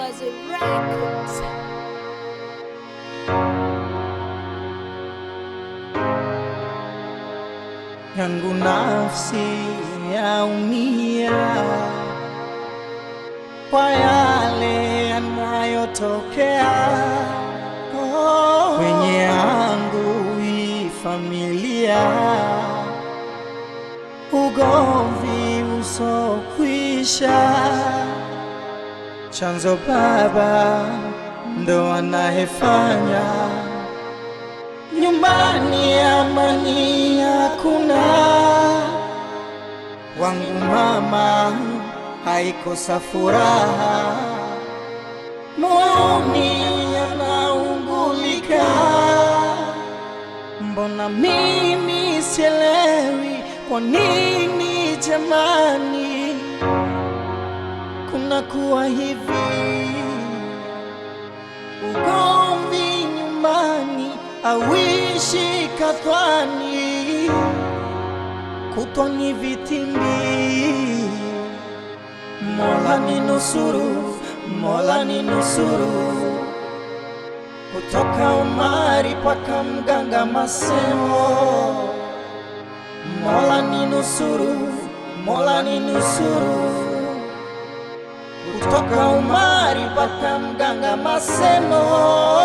Wazi Records. Yangu nafsi yaumia kwa yale yanayotokea kwenye yangu hii familia, ugomvi usokwisha. Chanzo baba ndo anayefanya nyumbani amani hakuna. Wangu mama haikosa furaha, moyoni anaungulika. Mbona mimi sielewi, kwa nini jamani kuna kuwa hivi? Ugomvi nyumbani awishi katwani, kutwani vitimbi. Mola ninusuru, Mola ninusuru, kutoka umari paka mganga Masemo. Mola ninusuru, Mola ninusuru, kutoka umari paka mganga Masemo.